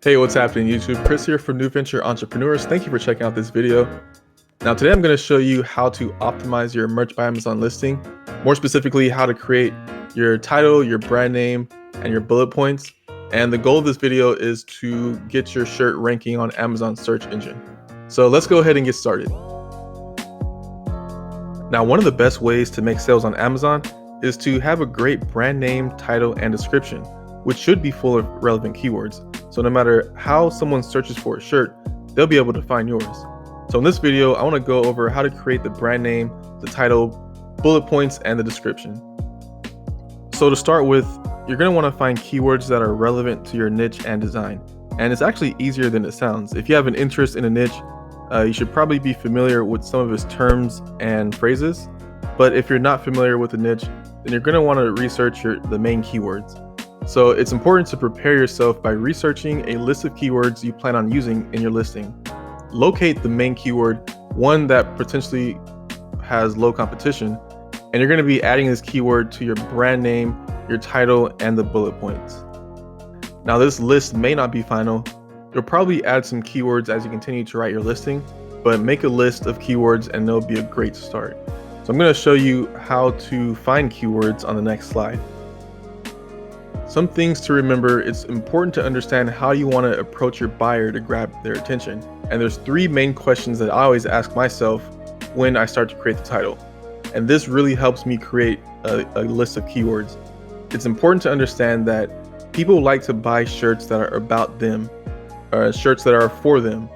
Hey, what's happening YouTube? Chris here from New Venture Entrepreneurs. Thank you for checking out this video. Now today I'm going to show you how to optimize your Merch by Amazon listing. More specifically, how to create your title, your brand name, and your bullet points. And the goal of this video is to get your shirt ranking on Amazon search engine. So let's go ahead and get started. Now, one of the best ways to make sales on Amazon is to have a great brand name, title, and description, which should be full of relevant keywords. So no matter how someone searches for a shirt, they'll be able to find yours. So in this video, I want to go over how to create the brand name, the title, bullet points, and the description. So to start with, you're going to want to find keywords that are relevant to your niche and design. And it's actually easier than it sounds. If you have an interest in a niche, you should probably be familiar with some of its terms and phrases. But if you're not familiar with the niche, then you're going to want to research the main keywords. So it's important to prepare yourself by researching a list of keywords you plan on using in your listing. Locate the main keyword, one that potentially has low competition, and you're going to be adding this keyword to your brand name, your title, and the bullet points. Now this list may not be final. You'll probably add some keywords as you continue to write your listing, but make a list of keywords and they'll be a great start. So I'm going to show you how to find keywords on the next slide. Some things to remember: it's important to understand how you want to approach your buyer to grab their attention. And there's three main questions that I always ask myself when I start to create the title. And this really helps me create a list of keywords. It's important to understand that people like to buy shirts that are about them, or shirts that are for them.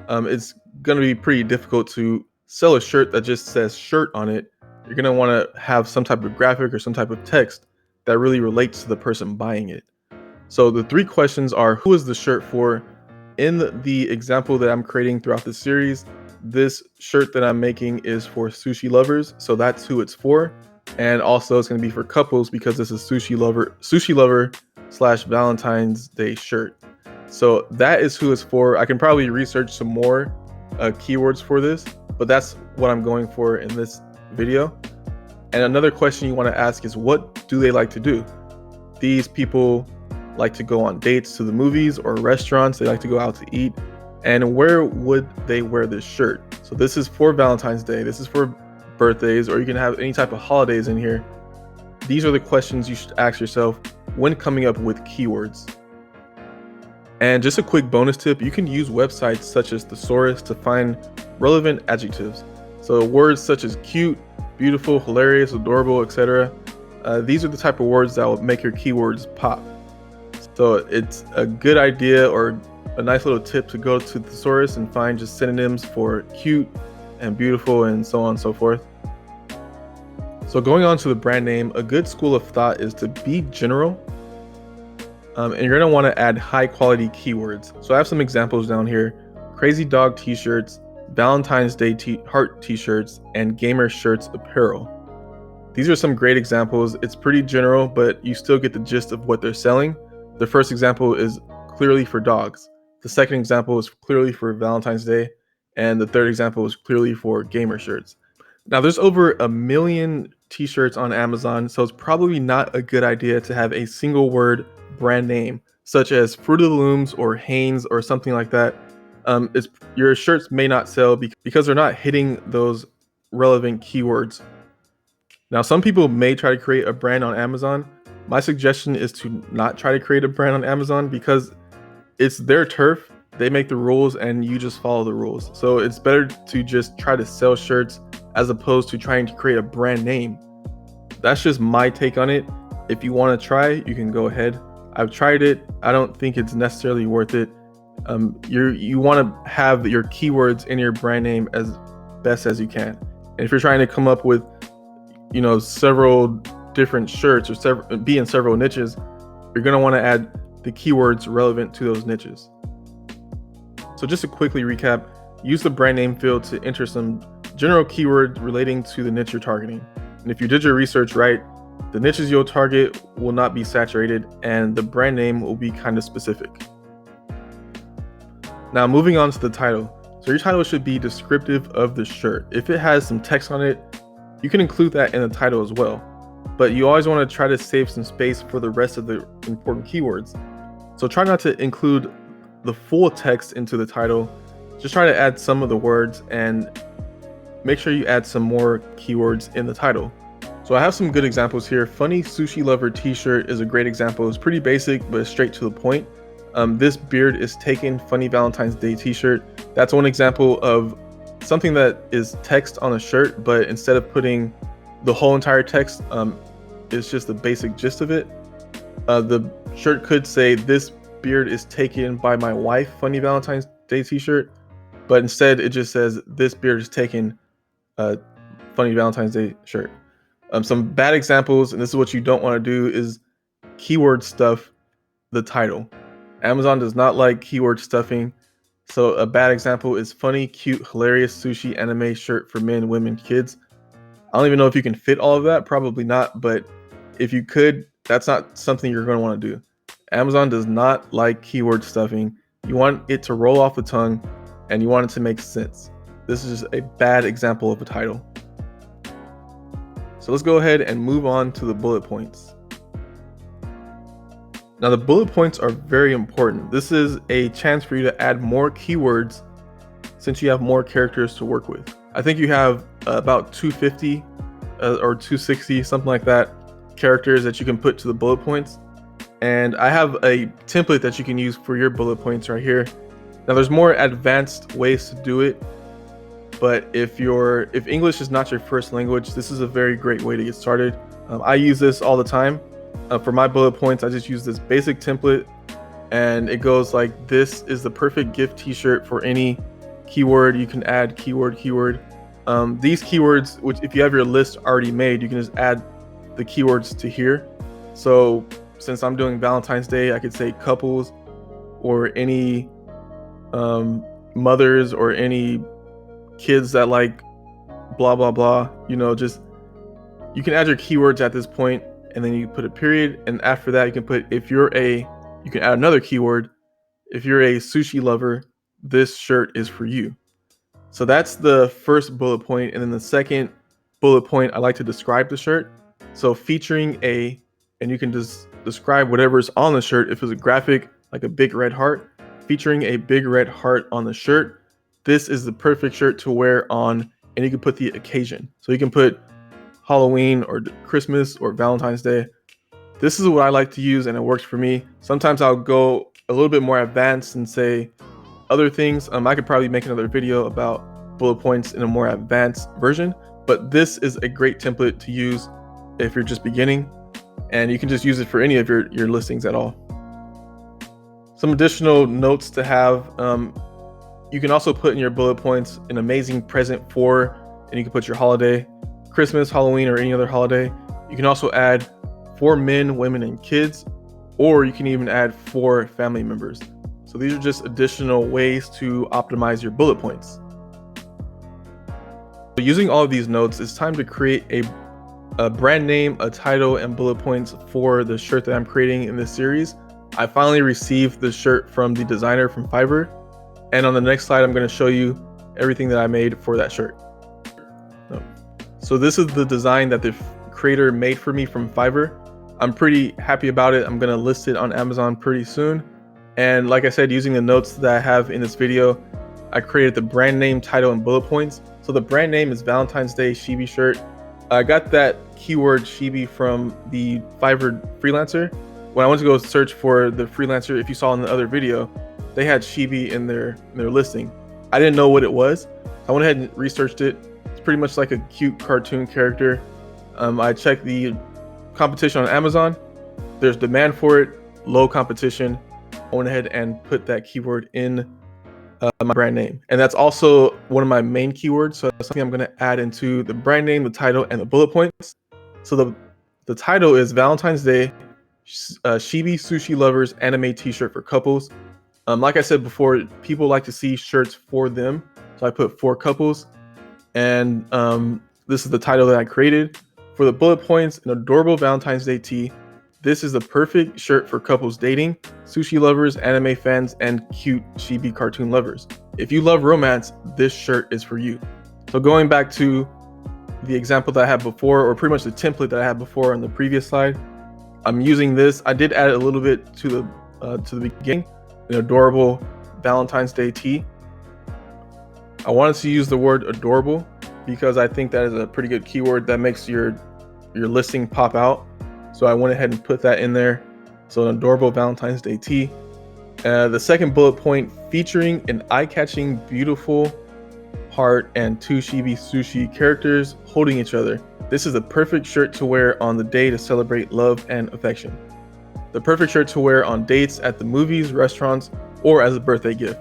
It's going to be pretty difficult to sell a shirt that just says shirt on it. You're going to want to have some type of graphic or some type of text that really relates to the person buying it. So the three questions are: who is the shirt for? In the example that I'm creating throughout the series, this shirt that I'm making is for sushi lovers, so that's who it's for. And also it's going to be for couples because this is sushi lover / Valentine's Day shirt. So that is who it's for. I can probably research some more keywords for this, but that's what I'm going for in this video. And another question you want to ask is, what do they like to do? These people like to go on dates to the movies or restaurants. They like to go out to eat. And where would they wear this shirt? So this is for Valentine's Day. This is for birthdays, or you can have any type of holidays in here. These are the questions you should ask yourself when coming up with keywords. And just a quick bonus tip: you can use websites such as Thesaurus to find relevant adjectives. So words such as cute, beautiful, hilarious, adorable, etc. These are the type of words that will make your keywords pop. So it's a good idea, or a nice little tip, to go to Thesaurus and find just synonyms for cute and beautiful and so on and so forth. So going on to the brand name, a good school of thought is to be general. And you're going to want to add high quality keywords. So I have some examples down here: crazy dog t-shirts, Valentine's Day heart t-shirts, and gamer shirts apparel. These are some great examples. It's pretty general, but you still get the gist of what they're selling. The first example is clearly for dogs. The second example is clearly for Valentine's Day. And the third example is clearly for gamer shirts. Now there's over 1 million t-shirts on Amazon, so it's probably not a good idea to have a single word brand name, such as Fruit of the Looms or Hanes or something like that. Your shirts may not sell because they're not hitting those relevant keywords. Now, some people may try to create a brand on Amazon. My suggestion is to not try to create a brand on Amazon because it's their turf. They make the rules and you just follow the rules. So it's better to just try to sell shirts as opposed to trying to create a brand name. That's just my take on it. If you want to try, you can go ahead. I've tried it. I don't think it's necessarily worth it. You want to have your keywords in your brand name as best as you can. And if you're trying to come up with, several different shirts or be in several niches, you're going to want to add the keywords relevant to those niches. So just to quickly recap, use the brand name field to enter some general keywords relating to the niche you're targeting. And if you did your research right, the niches you'll target will not be saturated and the brand name will be kind of specific. Now moving on to the title. So your title should be descriptive of the shirt. If it has some text on it, you can include that in the title as well. But you always want to try to save some space for the rest of the important keywords. So try not to include the full text into the title, just try to add some of the words and make sure you add some more keywords in the title. So I have some good examples here. Funny Sushi Lover t-shirt is a great example. It's pretty basic, but straight to the point. This beard is taken funny Valentine's Day t-shirt. That's one example of something that is text on a shirt, but instead of putting the whole entire text, it's just the basic gist of it. The shirt could say, "This beard is taken by my wife, funny Valentine's Day t-shirt," but instead it just says, "This beard is taken, funny Valentine's Day shirt." Some bad examples, and this is what you don't want to do, is keyword stuff the title. Amazon does not like keyword stuffing. So a bad example is funny, cute, hilarious sushi anime shirt for men, women, kids. I don't even know if you can fit all of that, probably not, but if you could, that's not something you're going to want to do. Amazon does not like keyword stuffing. You want it to roll off the tongue and you want it to make sense. This is just a bad example of a title. So let's go ahead and move on to the bullet points. Now the bullet points are very important. This is a chance for you to add more keywords since you have more characters to work with. I think you have about 250 or 260, something like that, characters that you can put to the bullet points. And I have a template that you can use for your bullet points right here. Now there's more advanced ways to do it, but if English is not your first language, this is a very great way to get started. I use this all the time. For my bullet points, I just use this basic template, and it goes like, "This is the perfect gift t-shirt for any keyword." You can add keyword. These keywords, which if you have your list already made, you can just add the keywords to here. So since I'm doing Valentine's Day, I could say couples, or any mothers, or any kids that like blah blah blah. Just you can add your keywords at this point, and then you put a period, and after that you can put, you can add another keyword. If you're a sushi lover, this shirt is for you. So that's the first bullet point. And then the second bullet point, I like to describe the shirt. So featuring and you can just describe whatever's on the shirt. If it's a graphic, like a big red heart, featuring a big red heart on the shirt, this is the perfect shirt to wear on, and you can put the occasion. So you can put Halloween or Christmas or Valentine's Day. This is what I like to use, and it works for me. Sometimes I'll go a little bit more advanced and say other things. I could probably make another video about bullet points in a more advanced version, but this is a great template to use if you're just beginning, and you can just use it for any of your listings at all. Some additional notes to have. You can also put in your bullet points an amazing present for, and you can put your holiday, Christmas, Halloween, or any other holiday. You can also add for men, women, and kids, or you can even add for family members. So these are just additional ways to optimize your bullet points. So using all of these notes, it's time to create a brand name, a title, and bullet points for the shirt that I'm creating in this series. I finally received the shirt from the designer from Fiverr, and on the next slide, I'm going to show you everything that I made for that shirt. So this is the design that the creator made for me from Fiverr. I'm pretty happy about it. I'm going to list it on Amazon pretty soon. And like I said, using the notes that I have in this video, I created the brand name, title, and bullet points. So the brand name is Valentine's Day Shibi shirt. I got that keyword Shibi from the Fiverr freelancer. When I went to go search for the freelancer, if you saw in the other video, they had Shibi in their listing. I didn't know what it was. I went ahead and researched it. It's pretty much like a cute cartoon character. I checked the competition on Amazon. There's demand for it, low competition. I went ahead and put that keyword in my brand name. And that's also one of my main keywords. So that's something I'm going to add into the brand name, the title, and the bullet points. So the title is Valentine's Day Shibi Sushi Lovers Anime T-shirt for couples. Like I said before, people like to see shirts for them. So I put for couples. And this is the title that I created. For the bullet points, an adorable Valentine's Day tee. This is the perfect shirt for couples dating, sushi lovers, anime fans, and cute chibi cartoon lovers. If you love romance, this shirt is for you. So going back to the example that I had before, or pretty much the template that I had before on the previous slide, I'm using this. I did add a little bit to the beginning. an adorable Valentine's Day tee. I wanted to use the word adorable because I think that is a pretty good keyword that makes your listing pop out. So I went ahead and put that in there. So an adorable Valentine's Day tee. The second bullet point, featuring an eye-catching, beautiful heart and two chibi sushi characters holding each other. This is the perfect shirt to wear on the day to celebrate love and affection. The perfect shirt to wear on dates, at the movies, restaurants, or as a birthday gift.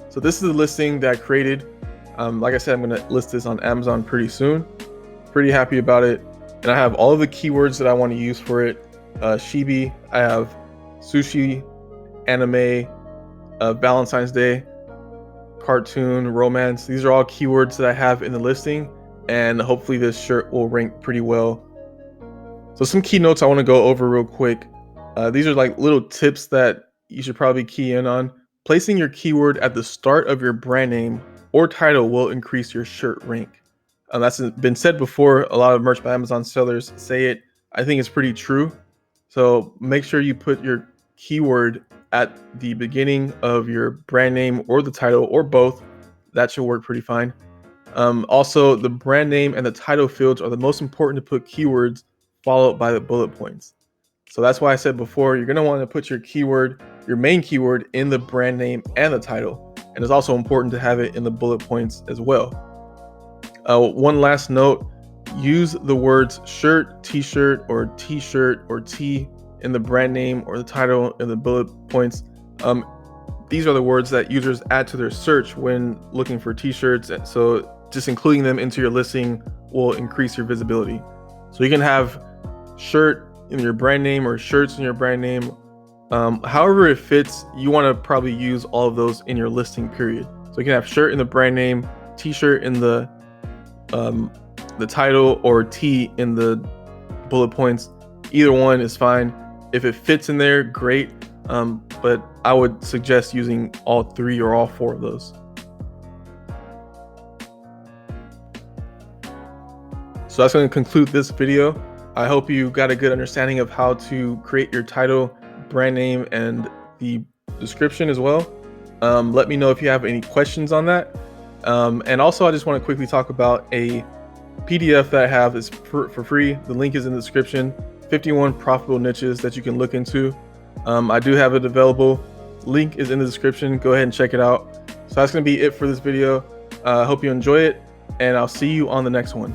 So this is the listing that I created. Like I said, I'm going to list this on Amazon pretty soon. Pretty happy about it. And I have all of the keywords that I want to use for it. Chibi, I have sushi, anime, Valentine's Day, cartoon, romance. These are all keywords that I have in the listing, and hopefully this shirt will rank pretty well. So some key notes I want to go over real quick. These are like little tips that you should probably key in on. Placing your keyword at the start of your brand name or title will increase your shirt rank. That's been said before. A lot of merch by Amazon sellers say it. I think it's pretty true. So make sure you put your keyword at the beginning of your brand name or the title, or both. That should work pretty fine. Also, the brand name and the title fields are the most important to put keywords followed by the bullet points. So that's why I said before, you're going to want to put your keyword, your main keyword, in the brand name and the title. And it's also important to have it in the bullet points as well. One last note, use the words shirt, t-shirt, or t-shirt, or tee in the brand name or the title in the bullet points. These are the words that users add to their search when looking for t-shirts. So just including them into your listing will increase your visibility. So you can have shirt in your brand name or shirts in your brand name. However it fits, you want to probably use all of those in your listing period. So you can have shirt in the brand name, t-shirt in the title, or tee in the bullet points. Either one is fine. If it fits in there, great. But I would suggest using all three or all four of those. So that's going to conclude this video. I hope you got a good understanding of how to create your title, brand name, and the description as well. Let me know if you have any questions on that. And also, I just want to quickly talk about a PDF that I have is for free. The link is in the description. 51 profitable niches that you can look into. I do have it available. Link is in the description. Go ahead and check it out. So that's going to be it for this video. I hope you enjoy it, and I'll see you on the next one.